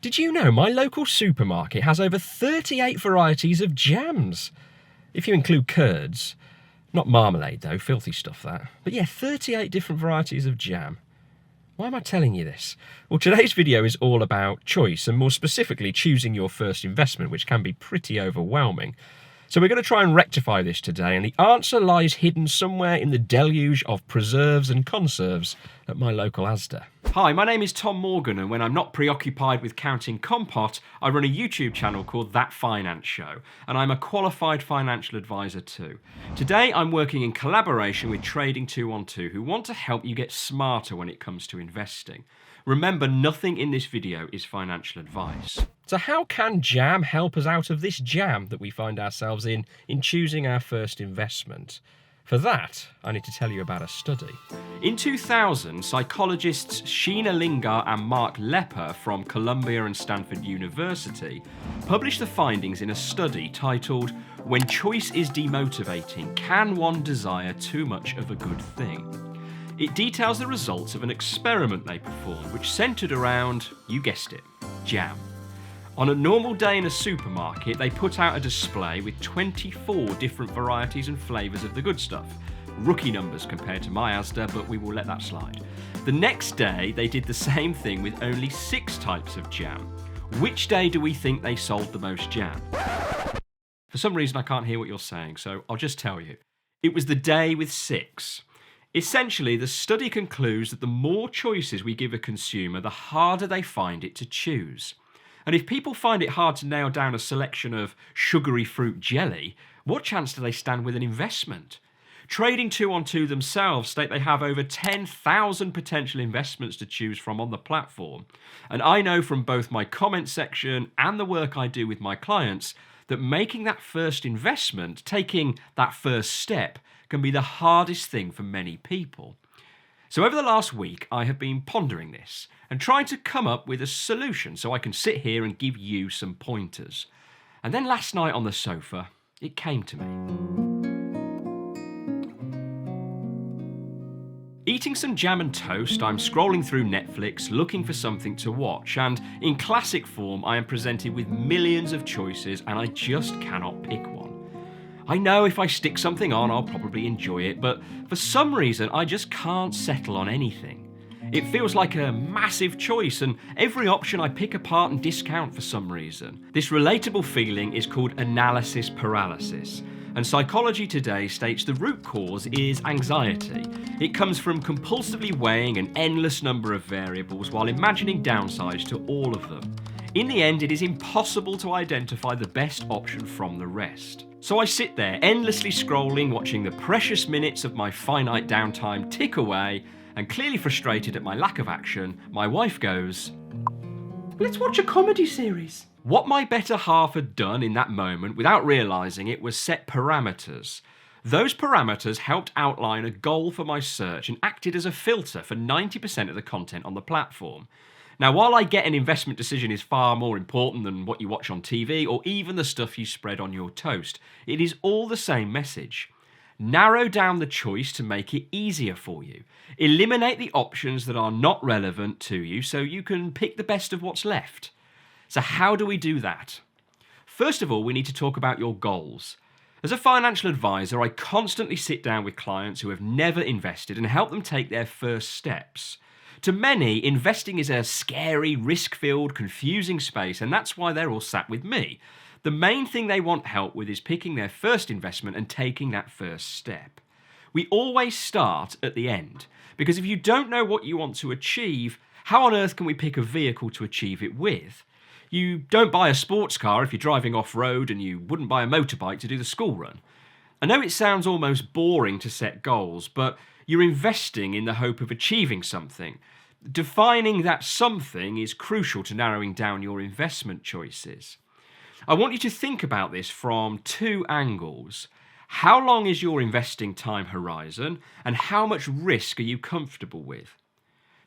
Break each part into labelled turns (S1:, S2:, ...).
S1: Did you know my local supermarket has over 38 varieties of jams? If you include curds. Not marmalade though, filthy stuff that. But yeah, 38 different varieties of jam. Why am I telling you this? Well, today's video is all about choice, and more specifically choosing your first investment, which can be pretty overwhelming. So we're going to try and rectify this today, and the answer lies hidden somewhere in the deluge of preserves and conserves at my local Asda. Hi, my name is Tom Morgan, and when I'm not preoccupied with counting compot, I run a YouTube channel called That Finance Show, and I'm a qualified financial advisor too. Today I'm working in collaboration with Trading 212, who want to help you get smarter when it comes to investing. Remember, nothing in this video is financial advice. So how can jam help us out of this jam that we find ourselves in choosing our first investment? For that, I need to tell you about a study. In 2000, psychologists Sheena Lingar and Mark Lepper from Columbia and Stanford University published the findings in a study titled, "When Choice is Demotivating, Can One Desire Too Much of a Good Thing?" It details the results of an experiment they performed, which centred around, you guessed it, jam. On a normal day in a supermarket, they put out a display with 24 different varieties and flavours of the good stuff. Rookie numbers compared to my Asda, but we will let that slide. The next day, they did the same thing with only 6 types of jam. Which day do we think they sold the most jam? For some reason, I can't hear what you're saying, so I'll just tell you. It was the day with 6. Essentially, the study concludes that the more choices we give a consumer, the harder they find it to choose. And if people find it hard to nail down a selection of sugary fruit jelly, what chance do they stand with an investment? Trading 212 themselves state they have over 10,000 potential investments to choose from on the platform. And I know from both my comment section and the work I do with my clients that making that first investment, taking that first step, can be the hardest thing for many people. So over the last week, I have been pondering this and trying to come up with a solution so I can sit here and give you some pointers. And then last night on the sofa, it came to me. Eating some jam and toast, I'm scrolling through Netflix looking for something to watch, and in classic form, I am presented with millions of choices and I just cannot pick one. I know if I stick something on, I'll probably enjoy it, but for some reason, I just can't settle on anything. It feels like a massive choice, and every option I pick apart and discount for some reason. This relatable feeling is called analysis paralysis, and Psychology Today states the root cause is anxiety. It comes from compulsively weighing an endless number of variables while imagining downsides to all of them. In the end, it is impossible to identify the best option from the rest. So I sit there, endlessly scrolling, watching the precious minutes of my finite downtime tick away, and clearly frustrated at my lack of action, my wife goes, "Let's watch a comedy series." What my better half had done in that moment, without realising it, was set parameters. Those parameters helped outline a goal for my search and acted as a filter for 90% of the content on the platform. Now, while I get an investment decision is far more important than what you watch on TV or even the stuff you spread on your toast, it is all the same message. Narrow down the choice to make it easier for you. Eliminate the options that are not relevant to you so you can pick the best of what's left. So how do we do that? First of all, we need to talk about your goals. As a financial advisor, I constantly sit down with clients who have never invested and help them take their first steps. To many, investing is a scary, risk-filled, confusing space, and that's why they're all sat with me. The main thing they want help with is picking their first investment and taking that first step. We always start at the end, because if you don't know what you want to achieve, how on earth can we pick a vehicle to achieve it with? You don't buy a sports car if you're driving off-road, and you wouldn't buy a motorbike to do the school run. I know it sounds almost boring to set goals, but you're investing in the hope of achieving something. Defining that something is crucial to narrowing down your investment choices. I want you to think about this from 2 angles. How long is your investing time horizon, and how much risk are you comfortable with?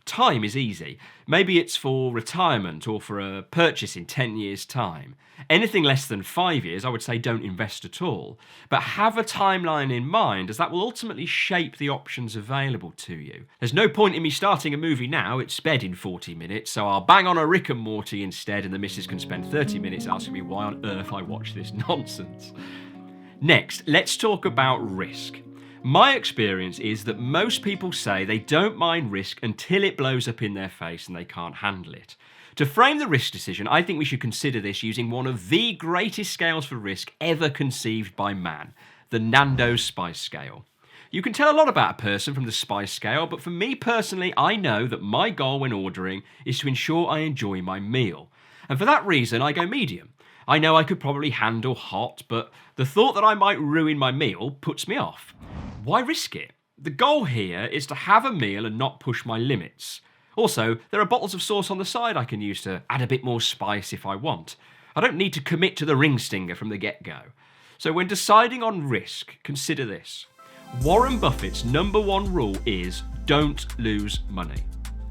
S1: Time is easy. Maybe it's for retirement or for a purchase in 10 years' time. Anything less than 5 years, I would say don't invest at all. But have a timeline in mind, as that will ultimately shape the options available to you. There's no point in me starting a movie now, it's sped in 40 minutes, so I'll bang on a Rick and Morty instead, and the missus can spend 30 minutes asking me why on earth I watch this nonsense. Next, let's talk about risk. My experience is that most people say they don't mind risk until it blows up in their face and they can't handle it. To frame the risk decision, I think we should consider this using one of the greatest scales for risk ever conceived by man, the Nando's Spice Scale. You can tell a lot about a person from the Spice Scale, but for me personally, I know that my goal when ordering is to ensure I enjoy my meal. And for that reason, I go medium. I know I could probably handle hot, but the thought that I might ruin my meal puts me off. Why risk it? The goal here is to have a meal and not push my limits. Also, there are bottles of sauce on the side I can use to add a bit more spice if I want. I don't need to commit to the ring stinger from the get-go. So when deciding on risk, consider this. Warren Buffett's #1 rule is don't lose money.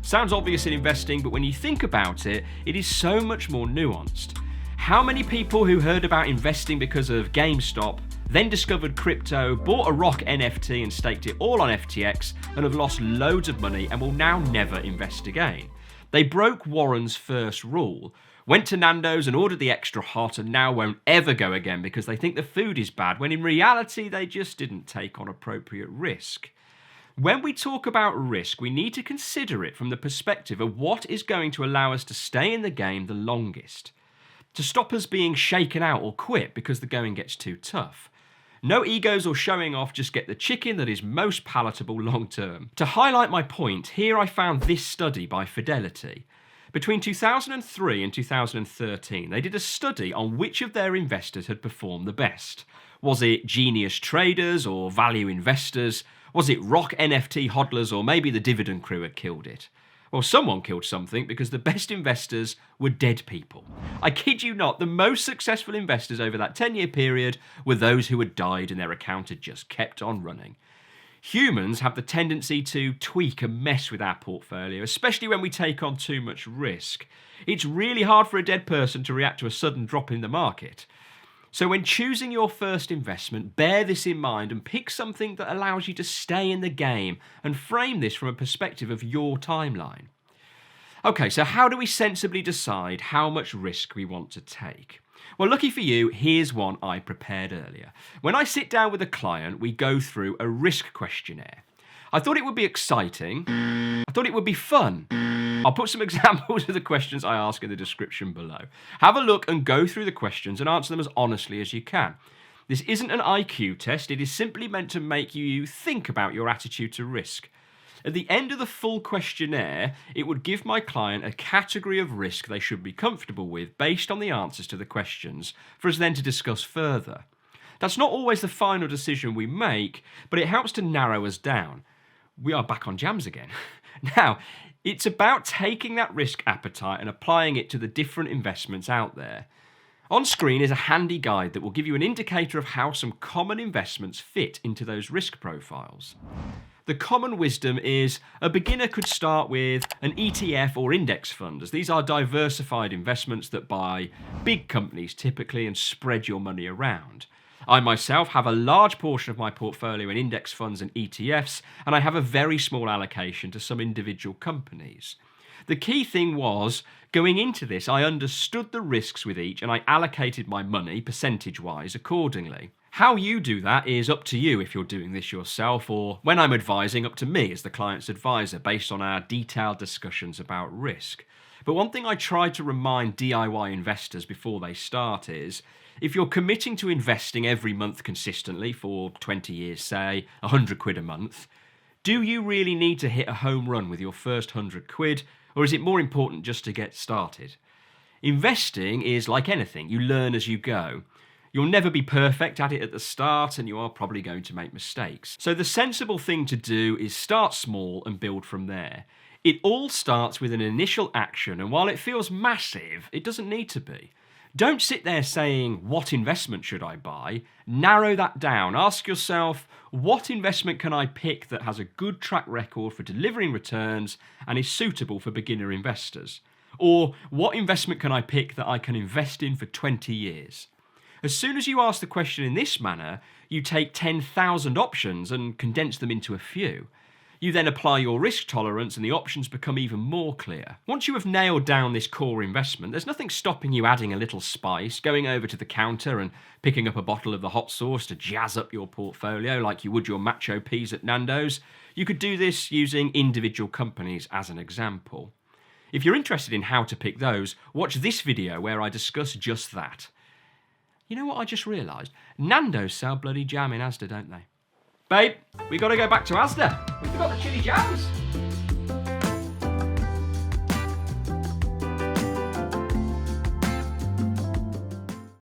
S1: Sounds obvious in investing, but when you think about it, it is so much more nuanced. How many people who heard about investing because of GameStop, then discovered crypto, bought a rock NFT and staked it all on FTX and have lost loads of money and will now never invest again? They broke Warren's first rule, went to Nando's and ordered the extra hot and now won't ever go again because they think the food is bad, when in reality they just didn't take on appropriate risk. When we talk about risk, we need to consider it from the perspective of what is going to allow us to stay in the game the longest, to stop us being shaken out or quit because the going gets too tough. No egos or showing off, just get the chicken that is most palatable long term. To highlight my point, here I found this study by Fidelity. Between 2003 and 2013, they did a study on which of their investors had performed the best. Was it genius traders or value investors? Was it rock NFT hodlers, or maybe the dividend crew had killed it? Well, someone killed something, because the best investors were dead people. I kid you not, the most successful investors over that 10-year period were those who had died and their account had just kept on running. Humans have the tendency to tweak and mess with our portfolio, especially when we take on too much risk. It's really hard for a dead person to react to a sudden drop in the market. So when choosing your first investment, bear this in mind and pick something that allows you to stay in the game and frame this from a perspective of your timeline. Okay, so how do we sensibly decide how much risk we want to take? Well, lucky for you, here's one I prepared earlier. When I sit down with a client, we go through a risk questionnaire. I thought it would be exciting. I thought it would be fun. I'll put some examples of the questions I ask in the description below. Have a look and go through the questions and answer them as honestly as you can. This isn't an IQ test, it is simply meant to make you think about your attitude to risk. At the end of the full questionnaire, it would give my client a category of risk they should be comfortable with based on the answers to the questions, for us then to discuss further. That's not always the final decision we make, but it helps to narrow us down. We are back on jams again. Now, it's about taking that risk appetite and applying it to the different investments out there. On screen is a handy guide that will give you an indicator of how some common investments fit into those risk profiles. The common wisdom is a beginner could start with an ETF or index fund, as these are diversified investments that buy big companies typically and spread your money around. I myself have a large portion of my portfolio in index funds and ETFs, and I have a very small allocation to some individual companies. The key thing was, going into this, I understood the risks with each and I allocated my money, percentage-wise, accordingly. How you do that is up to you if you're doing this yourself, or when I'm advising, up to me as the client's advisor based on our detailed discussions about risk. But one thing I try to remind DIY investors before they start is, if you're committing to investing every month consistently for 20 years, say, £100 a month, do you really need to hit a home run with your first £100, or is it more important just to get started? Investing is like anything, you learn as you go. You'll never be perfect at it at the start, and you are probably going to make mistakes. So the sensible thing to do is start small and build from there. It all starts with an initial action, and while it feels massive, it doesn't need to be. Don't sit there saying, what investment should I buy? Narrow that down. Ask yourself, what investment can I pick that has a good track record for delivering returns and is suitable for beginner investors? Or what investment can I pick that I can invest in for 20 years? As soon as you ask the question in this manner, you take 10,000 options and condense them into a few. You then apply your risk tolerance and the options become even more clear. Once you have nailed down this core investment, there's nothing stopping you adding a little spice, going over to the counter and picking up a bottle of the hot sauce to jazz up your portfolio like you would your macho peas at Nando's. You could do this using individual companies as an example. If you're interested in how to pick those, watch this video where I discuss just that. You know what I just realised? Nando's sell bloody jam in Asda, don't they? Babe, we got to go back to Asda. We forgot the chili jams.